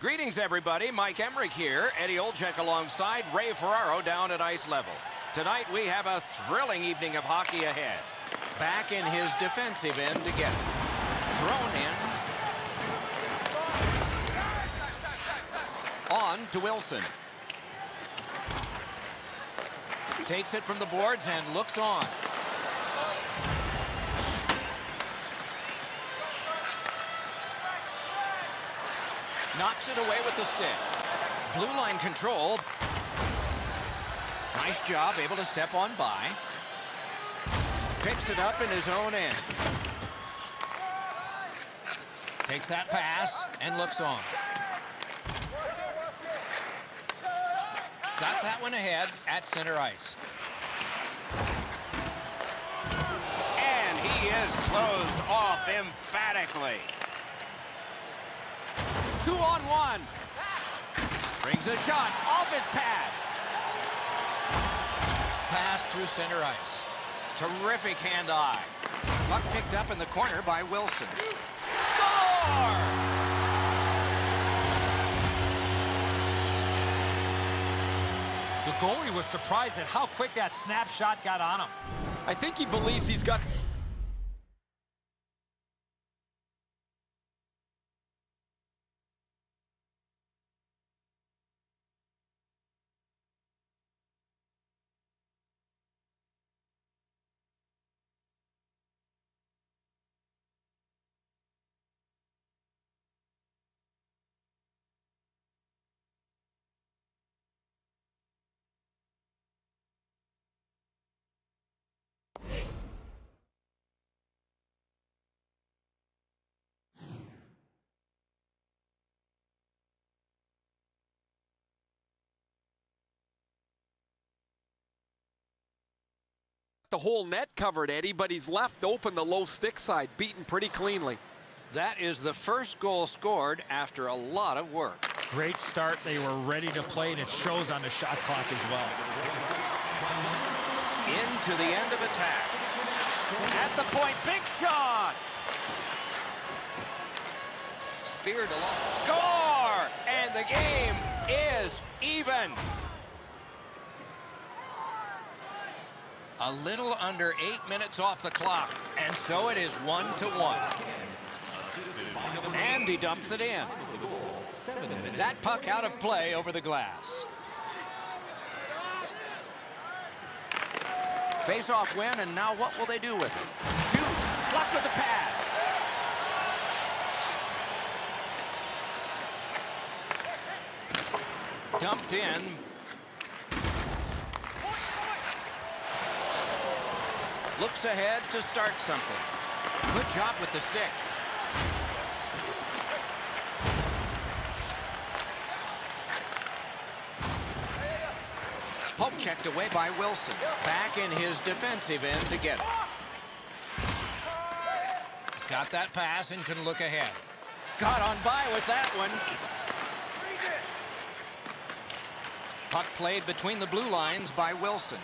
Greetings, everybody. Mike Emmerich here. Eddie Olczyk alongside Ray Ferraro down at ice level. Tonight, we have a thrilling evening of hockey ahead. Back in his defensive end to get it. Thrown in. On to Wilson. Takes it from the boards and looks on. Knocks it away with the stick. Blue line control. Nice job, able to step on by. Picks it up in his own end. Takes that pass and looks on. Got that one ahead at center ice. And he is closed off emphatically. 2-on-1. Brings a shot off his pad. Pass through center ice. Terrific hand-eye. Puck picked up in the corner by Wilson. Score! The goalie was surprised at how quick that snapshot got on him. I think he believes he's got... the whole net covered, Eddie, but he's left open the low stick side, beaten pretty cleanly. That is the first goal scored after a lot of work. Great start. They were ready to play, and it shows on the shot clock as well. Into the end of attack. At the point, big shot! Speared along. Score! And the game is even. A little under 8 minutes off the clock, and so it is 1-1. And he dumps it in. That puck out of play over the glass. Face-off win, and now what will they do with it? Shoots, blocked with the pad. Dumped in. Looks ahead to start something. Good job with the stick. Poke checked away by Wilson. Back in his defensive end to get it. He's got that pass and can look ahead. Got on by with that one. Puck played between the blue lines by Wilson.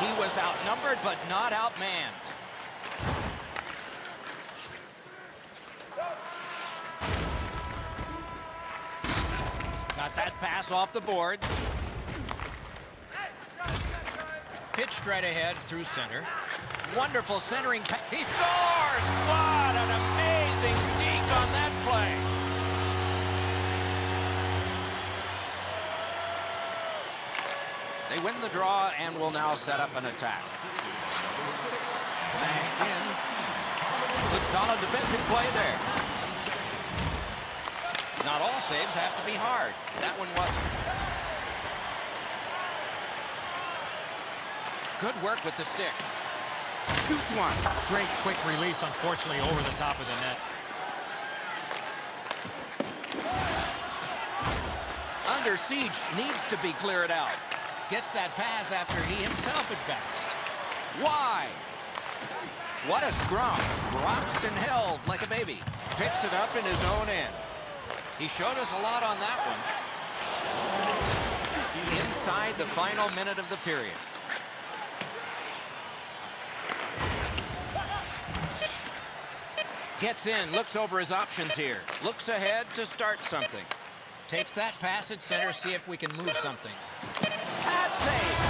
He was outnumbered, but not outmanned. Got that pass off the boards. Pitched right ahead through center. Wonderful centering pass. He scores! What an amazing deke on that play. They win the draw and will now set up an attack. Mashed in. Good solid defensive play there. Not all saves have to be hard. That one wasn't. Good work with the stick. Shoots one. Great quick release, unfortunately, over the top of the net. Under siege, needs to be cleared out. Gets that pass after he himself advanced. Why? What a scrum. Rocked and held like a baby. Picks it up in his own end. He showed us a lot on that one. Inside the final minute of the period. Gets in, looks over his options here. Looks ahead to start something. Takes that pass at center, see if we can move something. That's safe.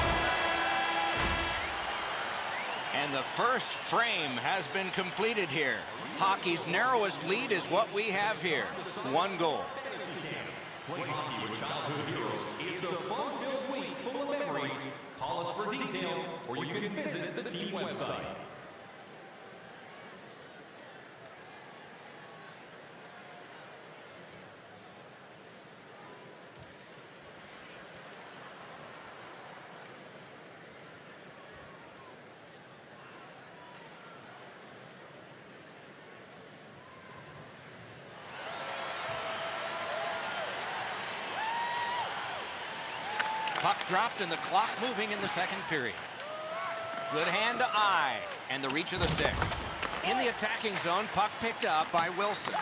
And the first frame has been completed here. Hockey's narrowest lead is what we have here. 1 goal. Play hockey with childhood heroes. It's a fun-filled week full of memories. Call us for details, or you can visit the team website. Puck dropped and the clock moving in the second period. Good hand to eye and the reach of the stick. In the attacking zone, puck picked up by Wilson.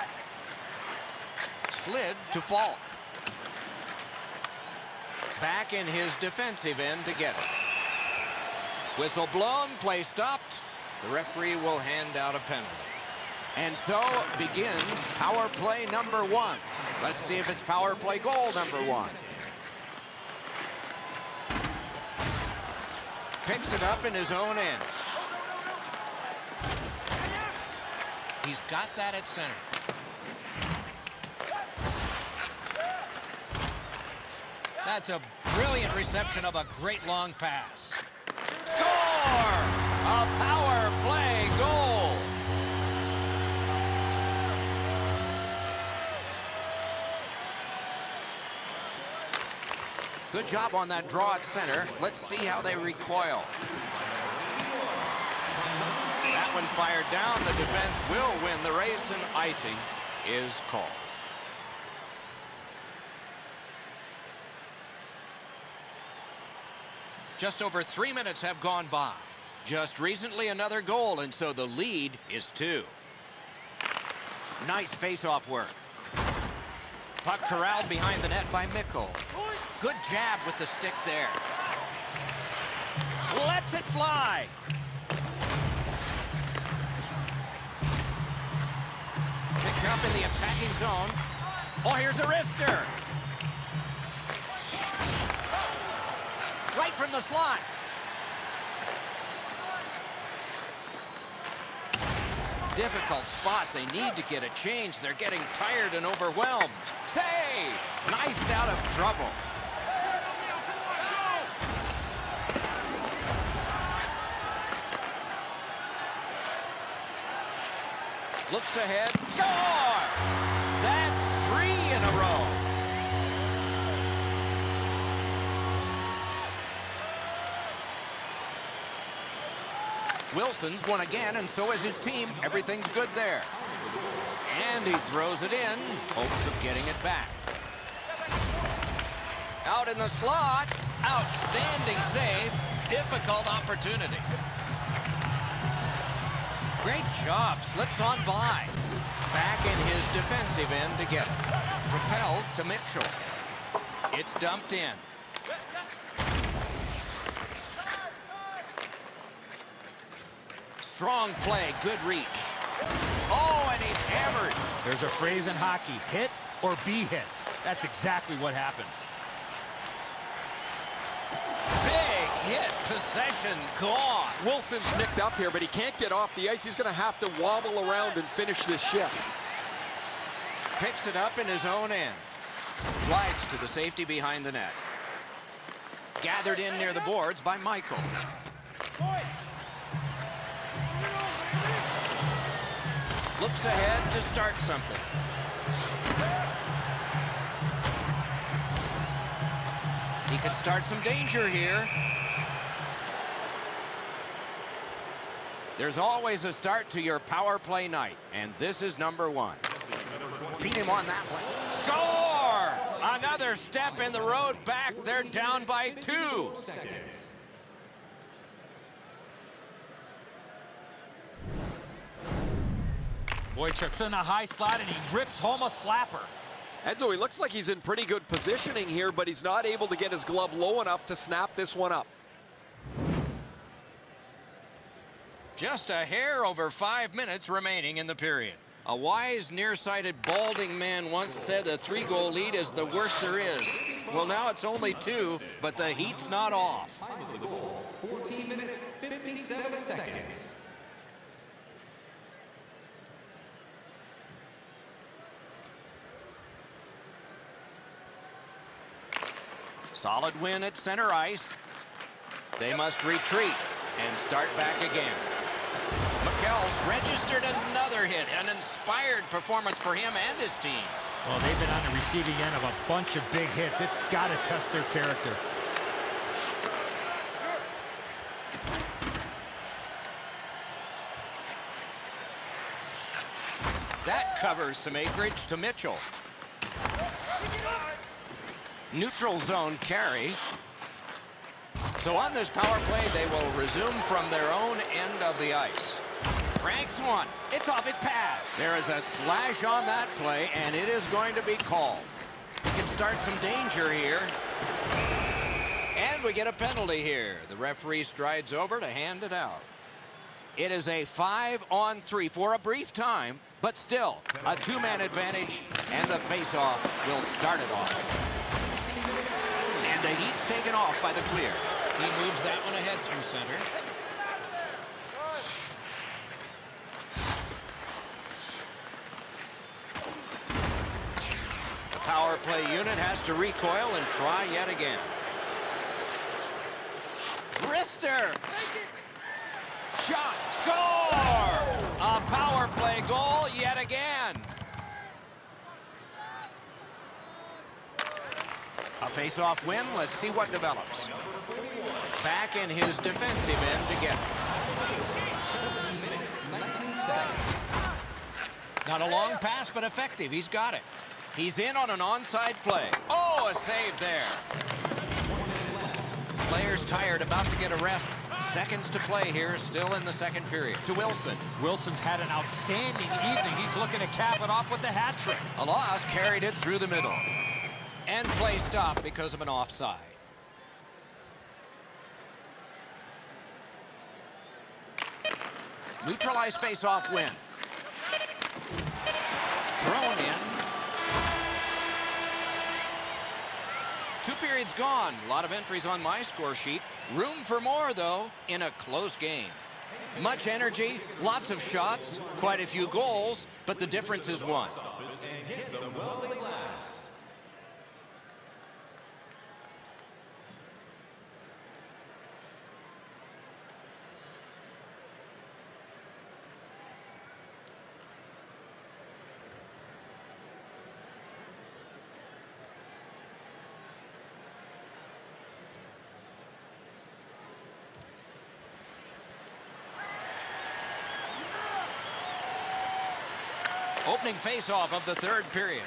Slid to Falk. Back in his defensive end to get it. Whistle blown, play stopped. The referee will hand out a penalty. And so begins power play number 1. Let's see if it's power play goal number 1. Picks it up in his own end. He's got that at center. That's a brilliant reception of a great long pass. Score! A power play goal. Good job on that draw at center. Let's see how they recoil. That one fired down. The defense will win the race, and icing is called. Just over 3 minutes have gone by. Just recently another goal, and so the lead is 2. Nice face-off work. Puck corralled behind the net by Mikkel. Good jab with the stick there. Lets it fly. Picked up in the attacking zone. Oh, here's a wrister. Right from the slot. Difficult spot. They need to get a change. They're getting tired and overwhelmed. Save! Knifed out of trouble. Looks ahead. Score! That's 3 in a row. Wilson's won again, and so is his team. Everything's good there. And he throws it in, hopes of getting it back. Out in the slot. Outstanding save. Difficult opportunity. Great job. Slips on by. Back in his defensive end to get it. Propelled to Mitchell. It's dumped in. Strong play. Good reach. Oh, and he's hammered. There's a phrase in hockey, hit or be hit. That's exactly what happened. Big hit. Possession gone. Wilson's nicked up here, but he can't get off the ice. He's going to have to wobble around and finish this shift. Picks it up in his own end. Glides to the safety behind the net. Gathered in near the boards by Michael. Looks ahead to start something. He could start some danger here. There's always a start to your power play night, and this is number 1. Beat him on that one. Score! Another step in the road back. They're down by 2. Boychuk's in a high slot, and he rips home a slapper. Enzo, he looks like he's in pretty good positioning here, but he's not able to get his glove low enough to snap this one up. Just a hair over 5 minutes remaining in the period. A wise, nearsighted, balding man once said a 3-goal lead is the worst there is. Well, now it's only 2, but the heat's not off. Time of the goal, 14 minutes, 57 seconds. Solid win at center ice. They must retreat and start back again. McKell's registered another hit, an inspired performance for him and his team. Well, they've been on the receiving end of a bunch of big hits. It's got to test their character. That covers some acreage to Mitchell. Neutral zone carry. So on this power play, they will resume from their own end of the ice. Ranks one. It's off his pad. There is a slash on that play, and it is going to be called. He can start some danger here. And we get a penalty here. The referee strides over to hand it out. It is a 5-on-3 for a brief time, but still a 2-man advantage, and the face-off will start it off. And the heat's taken off by the clear. He moves that one ahead through center. The power play unit has to recoil and try yet again. Brister! Shot! Score! A power play goal yet again. A face-off win. Let's see what develops. Back in his defensive end together. Not a long pass, but effective. He's got it. He's in on an onside play. Oh, a save there. Players tired, about to get a rest. Seconds to play here, still in the second period. To Wilson. Wilson's had an outstanding evening. He's looking to cap it off with the hat trick. A loss carried it through the middle. And play stopped because of an offside. Neutralized face-off win. Thrown in. 2 periods gone. A lot of entries on my score sheet. Room for more, though, in a close game. Much energy, lots of shots, quite a few goals, but the difference is one. And get them while they last. Opening face-off of the third period.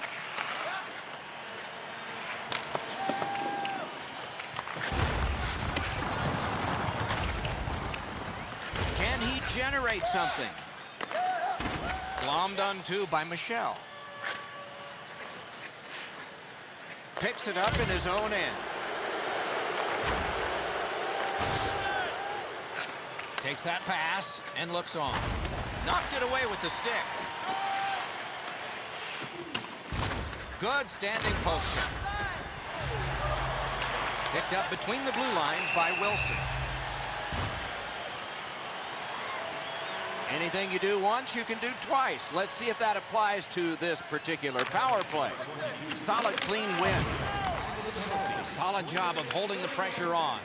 Can he generate something? Glommed onto by Michel. Picks it up in his own end. Takes that pass and looks on. Knocked it away with the stick. Good standing poke check. Picked up between the blue lines by Wilson. Anything you do once, you can do twice. Let's see if that applies to this particular power play. Solid, clean win. Solid job of holding the pressure on.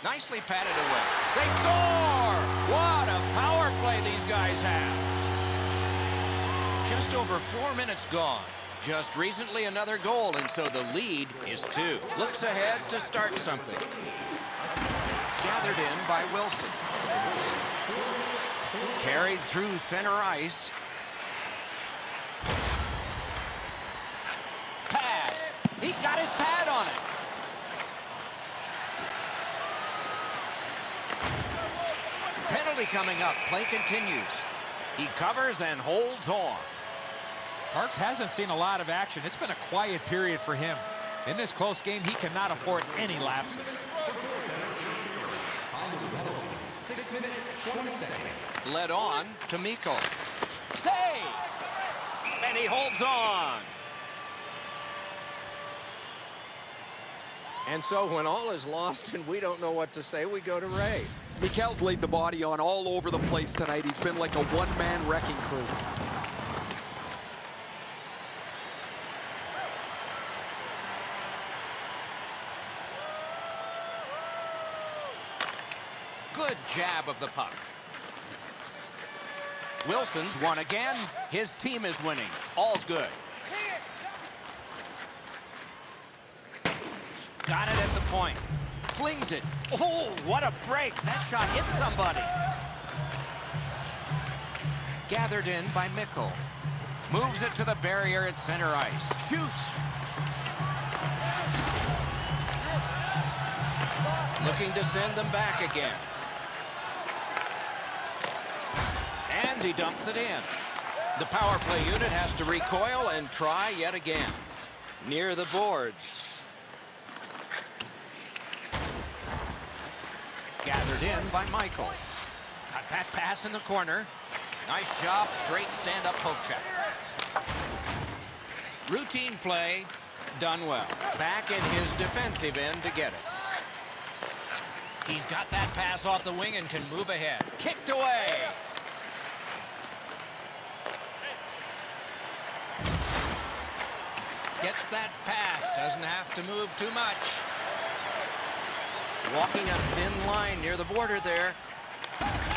Nicely patted away. They score! What a power play these guys have. Just over 4 minutes gone. Just recently another goal, and so the lead is 2. Looks ahead to start something. Gathered in by Wilson. Carried through center ice. Pass. He got his pad on it. Penalty coming up. Play continues. He covers and holds on. Parks hasn't seen a lot of action. It's been a quiet period for him. In this close game, he cannot afford any lapses. 6 minutes, 20 seconds. Led on to Mikko. Save! And he holds on. And so when all is lost and we don't know what to say, we go to Ray. Mikel's laid the body on all over the place tonight. He's been like a one-man wrecking crew. Good jab of the puck. Wilson's won again. His team is winning. All's good. Got it at the point. Flings it. Oh, what a break. That shot hit somebody. Gathered in by Mikkel. Moves it to the barrier at center ice. Shoots. Looking to send them back again. And he dumps it in. The power play unit has to recoil and try yet again. Near the boards. Gathered in by Michael. Got that pass in the corner. Nice job, straight stand-up poke check. Routine play, done well. Back in his defensive end to get it. He's got that pass off the wing and can move ahead. Kicked away. Gets that pass, doesn't have to move too much. Walking a thin line near the border there.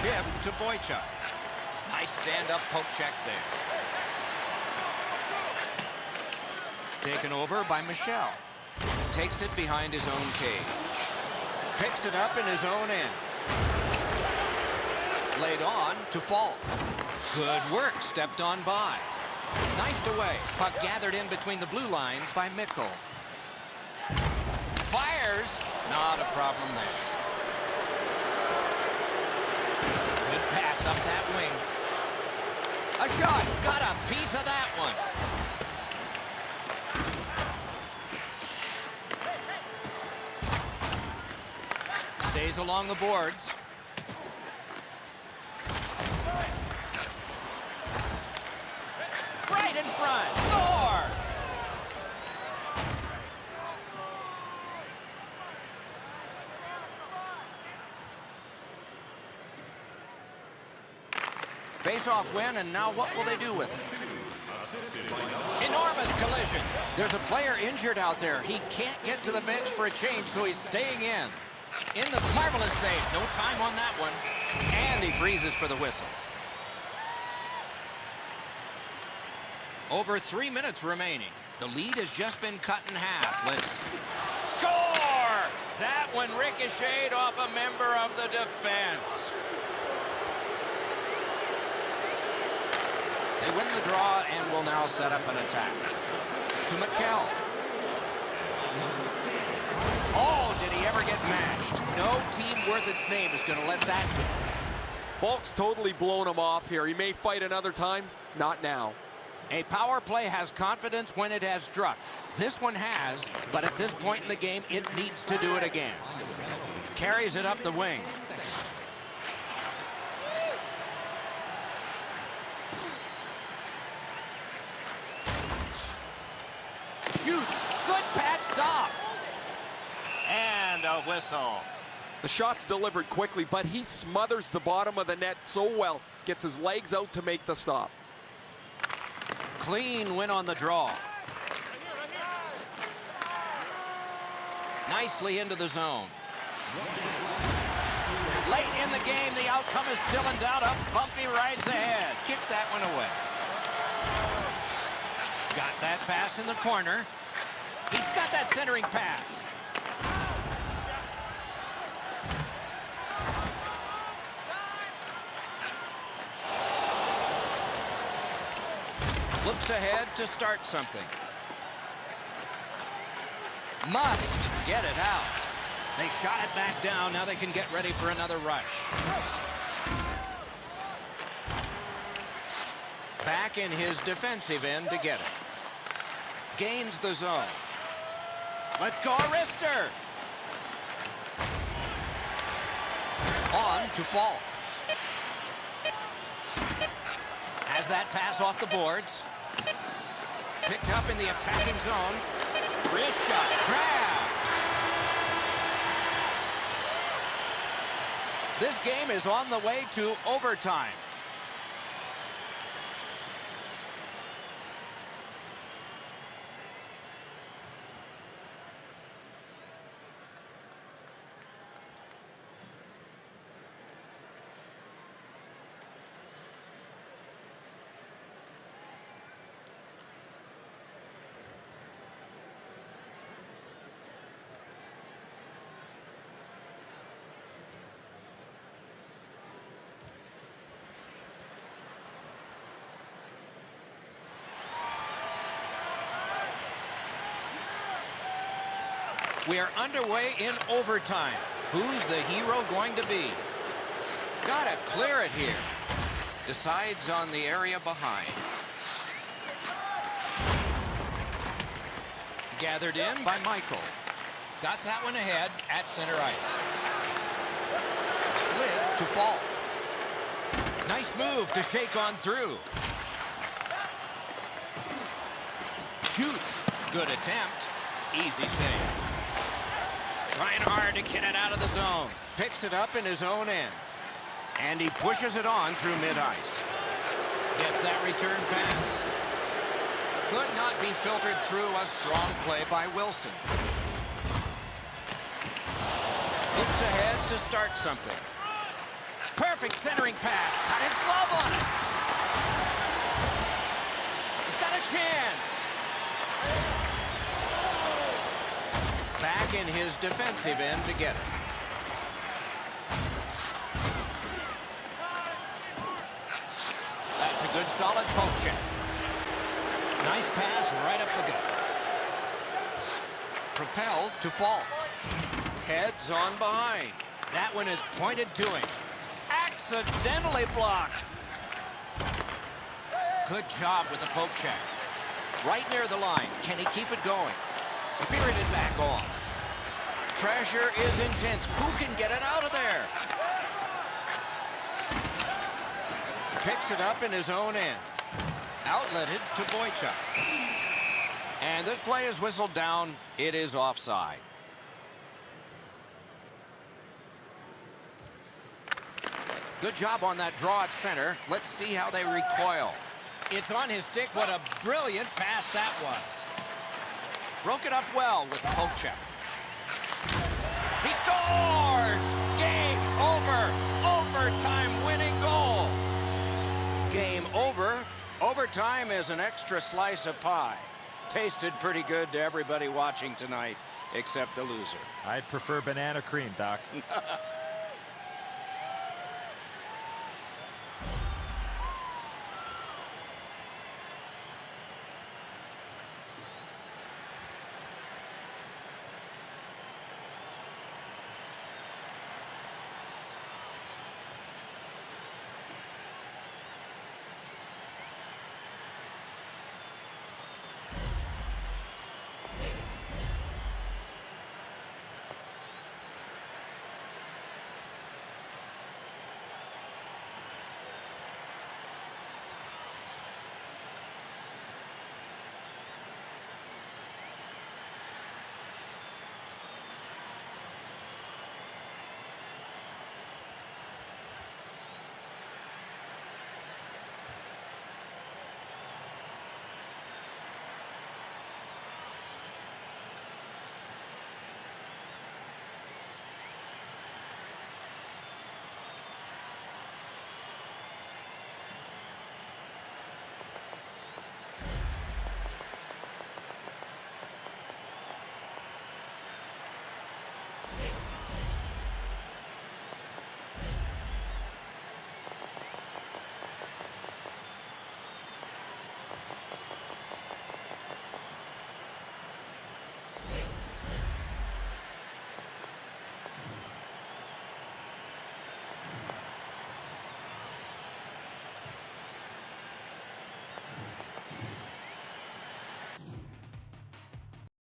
Chip to Boychuk. Nice stand-up poke check there. Taken over by Michel. Takes it behind his own cage. Picks it up in his own end. Laid on to Falk. Good work, stepped on by. Knifed away. Puck gathered in between the blue lines by Mikkel. Fires. Not a problem there. Good pass up that wing. A shot. Got a piece of that one. Stays along the boards. Right in front. Score! Face-off win, and now what will they do with it? Enormous collision. There's a player injured out there. He can't get to the bench for a change, so he's staying in. In the marvelous save. No time on that one. And he freezes for the whistle. Over 3 minutes remaining. The lead has just been cut in half. Let's score! That one ricocheted off a member of the defense. They win the draw and will now set up an attack. To Mikel. Oh, did he ever get matched? No team worth its name is going to let that go. Falk's totally blown him off here. He may fight another time. Not now. A power play has confidence when it has struck. This one has, but at this point in the game, it needs to do it again. Carries it up the wing. Shoots. Good pad stop. And a whistle. The shot's delivered quickly, but he smothers the bottom of the net so well. Gets his legs out to make the stop. Clean win on the draw. Nicely into the zone. Late in the game, the outcome is still in doubt. Up bumpy rides ahead. Kick that one away. Got that pass in the corner. He's got that centering pass. Looks ahead to start something. Must get it out. They shot it back down. Now they can get ready for another rush. Back in his defensive end to get it. Gains the zone. Let's go, Arister. On to Falk. Has Has that pass off the boards. Picked up in the attacking zone. Wrist shot. Grab. This game is on the way to overtime. We are underway in overtime. Who's the hero going to be? Gotta clear it here. Decides on the area behind. Gathered in by Michael. Got that one ahead at center ice. Slid to fall. Nice move to shake on through. Shoots. Good attempt. Easy save. Trying hard to get it out of the zone. Picks it up in his own end. And he pushes it on through mid-ice. Gets that return pass. Could not be filtered through a strong play by Wilson. Looks ahead to start something. Perfect centering pass. Got his glove on it. He's got a chance. Back in his defensive end to get it. That's a good solid poke check. Nice pass right up the gut. Propelled to fall. Heads on behind. That one is pointed to him. Accidentally blocked. Good job with the poke check. Right near the line. Can he keep it going? Spirited back off. Pressure is intense. Who can get it out of there? Picks it up in his own end. Outletted to Boychuk. And this play is whistled down. It is offside. Good job on that draw at center. Let's see how they recoil. It's on his stick. What a brilliant pass that was. Broke it up well with the poke check. He scores! Game over. Overtime winning goal. Game over. Overtime is an extra slice of pie. Tasted pretty good to everybody watching tonight, except the loser. I'd prefer banana cream, Doc.